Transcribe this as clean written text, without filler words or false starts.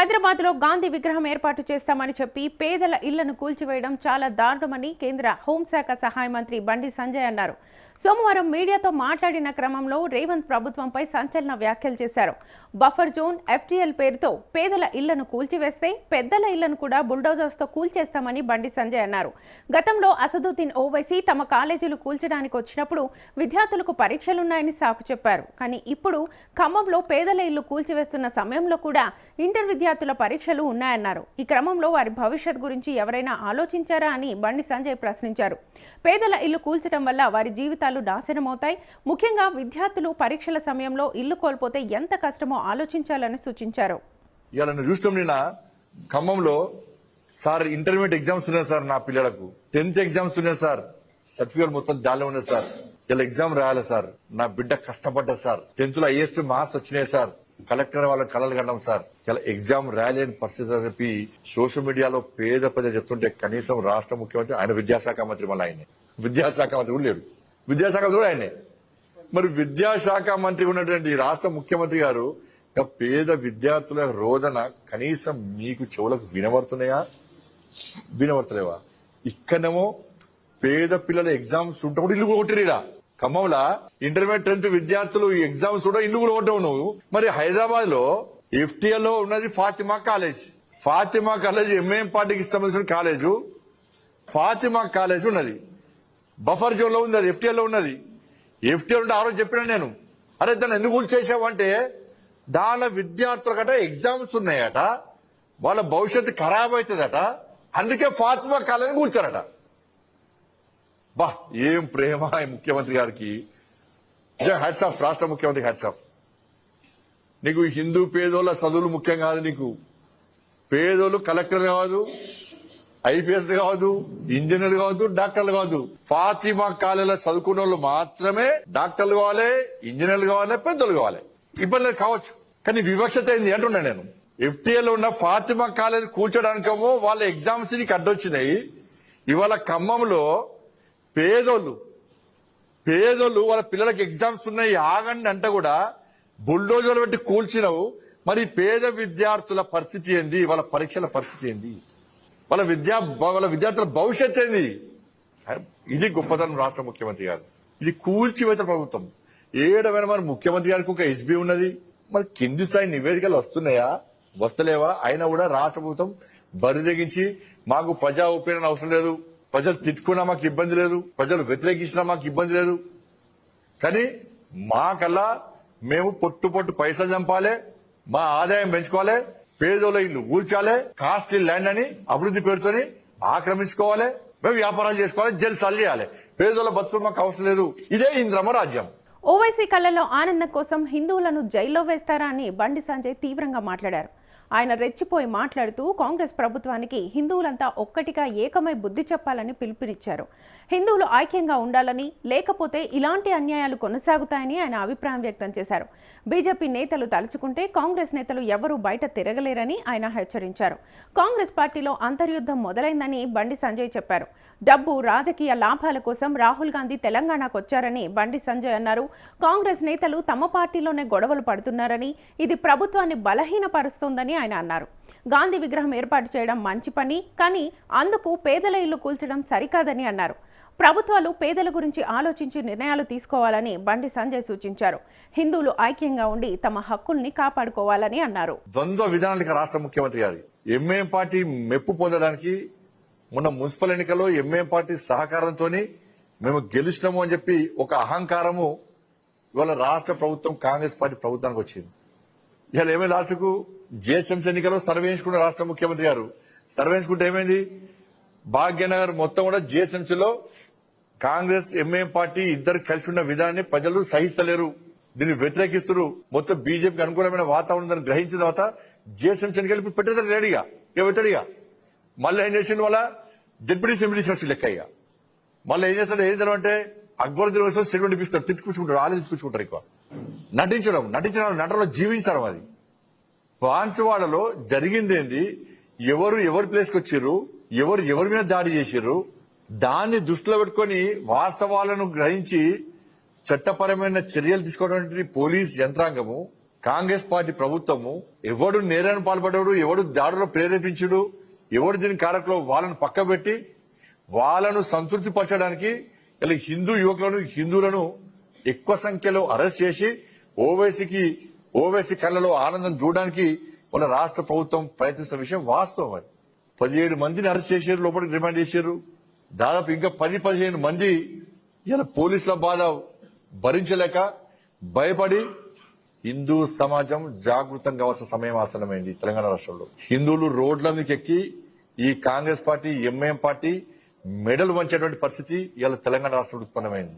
హైదరాబాద్ లో గాంధీ విగ్రహం ఏర్పాటు చేస్తామని చెప్పి పేదల ఇళ్లను కూల్చివేయడం చాలా దారుణమని కేంద్ర హోంశాఖ సహాయ మంత్రి బండి సంజయ్ అన్నారు. సోమవారం మీడియాతో మాట్లాడిన క్రమంలో రేవంత్ ప్రభుత్వంపై సంచలన వ్యాఖ్యలు చేశారు. బఫర్ జోన్ ఎఫ్టీఎల్ పేరుతో పేదల ఇళ్లను కూల్చివేస్తే పెద్దల ఇళ్లను కూడా బుల్డోజర్స్ తో కూల్చేస్తామని బండి సంజయ్ అన్నారు. గతంలో అసదుద్దీన్ ఓవైసీ తమ కాలేజీలు కూల్చడానికి వచ్చినప్పుడు విద్యార్థులకు పరీక్షలున్నాయని సాకు చెప్పారు. కానీ ఇప్పుడు ఖమ్మంలో పేదల ఇళ్లు కూల్చివేస్తున్న సమయంలో కూడా ఇంటర్ విద్యార్థుల పరీక్షలు ఉన్నాయన్నారు. ఈ క్రమంలో వారి భవిష్యత్ గురించి ఎవరైనా ఆలోచించారా అని బండి సంజయ్ ప్రశ్నించారు. పేదల ఇల్లు కూల్చడం వల్ల వారి జీవితాలు నాశనమవుతాయి. ముఖ్యంగా విద్యార్థులు పరీక్షల సమయంలో ఇల్లు కోల్పోతే ఎంత కష్టమో ఆలోచించాలని సూచించారు. ఖమ్మంలో సార్ ఇంటర్మీడియట్ ఎగ్జామ్స్ ఉన్నాయి సార్, నా పిల్లలకు 10th ఎగ్జామ్స్ ఉన్నాయి సార్, సర్టిఫికేట్ మొత్తం దానిలో ఉన్నాయి సార్, ఇలా ఎగ్జామ్ రాయాలి సార్, నా బిడ్డ కష్టపడ్డది సార్, 10th లో హైయెస్ట్ మార్క్స్ వచ్చినాయి సార్, కలెక్టర్ వాళ్ళ కళలు కన్నాం సార్, ఇలా ఎగ్జామ్ రాయలేని పరిస్థితి అని చెప్పి సోషల్ మీడియాలో పేద ప్రజలు చెప్తుంటే కనీసం రాష్ట్ర ముఖ్యమంత్రి, ఆయన విద్యాశాఖ మంత్రి, మళ్ళీ ఆయనే విద్యాశాఖ మంత్రి కూడా లేడు, విద్యాశాఖ మంత్రి కూడా ఆయనే. మరి విద్యాశాఖ మంత్రి ఉన్నటువంటి రాష్ట్ర ముఖ్యమంత్రి గారు పేద విద్యార్థుల రోదన కనీసం మీకు చెవులకు వినబడుతున్నాయా, వినబడతలేవా? ఇక్కడనేమో పేద పిల్లల ఎగ్జామ్స్ ఉంటే కూడా ఇల్లు కొట్టిరా. ఖమ్మంలో ఇంటర్మీడియట్ 10th విద్యార్థులు ఎగ్జామ్స్ కూడా ఇల్లు కూడా కొట్టావు నువ్వు. మరి హైదరాబాద్ లో ఎఫ్టీఎల్ లో ఉన్నది Fatima college, Fatima college MAM పార్టీకి సంబంధించిన కాలేజు, ఫాతిమా కాలేజ్ ఉన్నది, బఫర్ జోన్ లో ఉంది, అది ఎఫ్టీఎల్ లో ఉన్నది. ఎఫ్టీఎల్ ఉంటే ఆ రోజు చెప్పినా నేను, అరే దాన్ని ఎందుకు కూల్చేసావు అంటే దాని విద్యార్థులకట ఎగ్జామ్స్ ఉన్నాయట, వాళ్ళ భవిష్యత్తు ఖరాబ్ అవుతుందట, అందుకే ఫాతిమా కాలేజీని కూల్చారట. బా ఏం ప్రేమ ముఖ్యమంత్రి గారికి, హ్యాట్స్ ఆఫ్, రాష్ట్ర ముఖ్యమంత్రి హ్యాట్స్ ఆఫ్. నీకు హిందూ పేదోళ్ళ చదువులు ముఖ్యం కాదు, నీకు పేదోళ్ళు కలెక్టర్ కాదు, ఐపీఎస్ కాదు, ఇంజనీర్లు కావద్దు, డాక్టర్లు కావద్దు, ఫాతిమా కాలేజీలో చదువుకున్న వాళ్ళు మాత్రమే డాక్టర్లు కావాలి, ఇంజనీర్లు కావాలి, పెద్దలు కావాలి. ఇబ్బంది కావచ్చు, కానీ వివక్షత ఏంది అంటున్నా నేను. ఎఫ్టీఎల్ ఉన్న ఫాతిమా కాలేజీ కూల్చడానికేమో వాళ్ళ ఎగ్జామ్స్ నీకు అడ్డొచ్చినాయి. ఇవాళ ఖమ్మంలో పేదోళ్ళు వాళ్ళ పిల్లలకి ఎగ్జామ్స్ ఉన్నాయి ఆగండి అంటే కూడా బుల్డోజర్లు పెట్టి కూల్చినవు. మరి పేద విద్యార్థుల పరిస్థితి ఏంది, వాళ్ళ పరీక్షల పరిస్థితి ఏంది, వాళ్ళ విద్యార్థుల భవిష్యత్ ఏంది? ఇది గొప్పతనం రాష్ట్ర ముఖ్యమంత్రి గారు. ఇది కూల్చివేత ప్రభుత్వం. ఏడవైనా మరి ముఖ్యమంత్రి గారికి ఒక ఎస్బీ ఉన్నది, మరి కింది స్థాయి నివేదికలు వస్తున్నాయా, వస్తలేవా? అయినా కూడా రాష్ట్ర ప్రభుత్వం బరిదెగించి మాకు ప్రజా ఉపయోగం అవసరం లేదు, ప్రజలు తిట్టుకున్నా మాకు ఇబ్బంది లేదు, ప్రజలు వ్యతిరేకించినా మాకు ఇబ్బంది లేదు, కానీ మాకల్లా మేము పొట్టు పైసలు చంపాలి, మా ఆదాయం పెంచుకోవాలి, పేదోళ్ళ ఇల్లు కూల్చాలి, కాస్ట్లీ ల్యాండ్ అని అభివృద్ధి పేరుతోని ఆక్రమించుకోవాలి, మేము వ్యాపారాలు చేసుకోవాలి, జల్సాలు చేయాలి, పేదోళ్ళ బతుకులు మాకు అవసరం లేదు. ఇదే ఇంద్రమ రాజ్యం. ఓవైసీ కళ్లలో ఆనందం కోసం హిందువులను జైల్లో వేస్తారా అని బండి సంజయ్ తీవ్రంగా మాట్లాడారు. ఆయన రెచ్చిపోయి మాట్లాడుతూ కాంగ్రెస్ ప్రభుత్వానికి హిందువులంతా ఒక్కటిగా ఏకమై బుద్ధి చెప్పాలని పిలుపునిచ్చారు. హిందువులు ఐక్యంగా ఉండాలని, లేకపోతే ఇలాంటి అన్యాయాలు కొనసాగుతాయని ఆయన అభిప్రాయం వ్యక్తం చేశారు. బీజేపీ నేతలు తలుచుకుంటే కాంగ్రెస్ నేతలు ఎవరూ బయట తిరగలేరని ఆయన హెచ్చరించారు. కాంగ్రెస్ పార్టీలో అంతర్యుద్ధం మొదలైందని బండి సంజయ్ చెప్పారు. డబ్బు, రాజకీయ లాభాల కోసం రాహుల్ గాంధీ తెలంగాణకు వచ్చారని బండి సంజయ్ అన్నారు. కాంగ్రెస్ నేతలు తమ పార్టీలోనే గొడవలు పడుతున్నారని, ఇది ప్రభుత్వాన్ని బలహీనపరుస్తోందని ఆయన అన్నారు. గాంధీ విగ్రహం ఏర్పాటు చేయడం మంచి పని, కానీ అందుకు పేదల ఇల్లు కూల్చడం సరికాదని అన్నారు. ప్రభుత్వాలు పేదల గురించి ఆలోచించి నిర్ణయాలు తీసుకోవాలని బండి సంజయ్ సూచించారు. హిందువులు ఐక్యంగా ఉండి తమ హక్కుల్ని కాపాడుకోవాలని అన్నారు. ద్వంద్వ విధానానికి రాష్ట్ర ముఖ్యమంత్రి గారి ఎంఏఎం పార్టీ మెప్పు పొందడానికి మొన్న మున్సిపల్ ఎన్నికల్లో ఎంఏఎం పార్టీ సహకారంతో మేము గెలిచినాము అని చెప్పి ఒక అహంకారము ఇవాళ రాష్ట్ర ప్రభుత్వం కాంగ్రెస్ పార్టీ ప్రభుత్వానికి వచ్చింది. ఇవాళ ఏమైంది, లాస్ట్కు జిహెచ్ఎంసీ ఎన్నికల్లో సర్వే వేయించుకున్న రాష్ట్ర ముఖ్యమంత్రి గారు. సర్వే వేయించుకుంటే ఏమైంది, భాగ్యనగర్ మొత్తం కూడా జిహెచ్ఎంసీలో కాంగ్రెస్ ఎంఏఎం పార్టీ ఇద్దరు కలిసి ఉన్న విధానాన్ని ప్రజలు సహిస్తలేరు, దీన్ని వ్యతిరేకిస్తున్నారు. మొత్తం బీజేపీకి అనుకూలమైన వాతావరణం గ్రహించిన తర్వాత జిహెచ్ఎంసీ ఎన్నికలు పెట్టేది రెడీగా పెట్టడిగా. మళ్ళీ ఏం చేసిన వాళ్ళ డిప్యూటీ అసెంబ్లీ సర్చ్ లెక్క ఇక మళ్ళీ ఏం చేస్తాడు, ఏం చేద్దామంటే అక్బరుద్దీన్ వస్తే స్టేట్మెంట్ ఇప్పిస్తారు, తిట్టుకుంటారు, ఆలోచించుకుంటారు, ఎక్కువ నటించడం నటనలో జీవించడం. అది బాన్సువాడలో జరిగింది ఏంది, ఎవరు ప్లేస్కి వచ్చారు, ఎవరి మీద దాడి చేశారు, దాన్ని దృష్టిలో పెట్టుకుని వాస్తవాలను గ్రహించి చట్టపరమైన చర్యలు తీసుకోవడానికి పోలీస్ యంత్రాంగము కాంగ్రెస్ పార్టీ ప్రభుత్వము ఎవడు నేరాన్ని పాల్పడ్డాడు, ఎవడు దాడులో ప్రేరేపించుడు, ఎవడు దీని కారకులు వాళ్ళను పక్కబెట్టి వాళ్ళను సంతృప్తి పరచడానికి ఇలా హిందూ యువకులను హిందువులను ఎక్కువ సంఖ్యలో అరెస్ట్ చేసి ఓవైసీ కళ్ళలో ఆనందం చూడడానికి వాళ్ళ రాష్ట్ర ప్రభుత్వం ప్రయత్నిస్తున్న విషయం వాస్తవం. అది 17 మందిని అరెస్ట్ చేశారు, లోపలికి రిమాండ్ చేశారు. దాదాపు ఇంకా 10-15 మంది ఇలా పోలీసుల బాధ భరించలేక భయపడి హిందూ సమాజం జాగృతం కావాల్సిన సమయం ఆసనమైంది. తెలంగాణ రాష్ట్రంలో హిందువులు రోడ్ల మీదకి ఎక్కి ఈ కాంగ్రెస్ పార్టీ ఎంఐఎం పార్టీ మెడలు వంచేటువంటి పరిస్థితి ఇలా తెలంగాణ రాష్ట్రంలో ఉత్పన్నమైంది.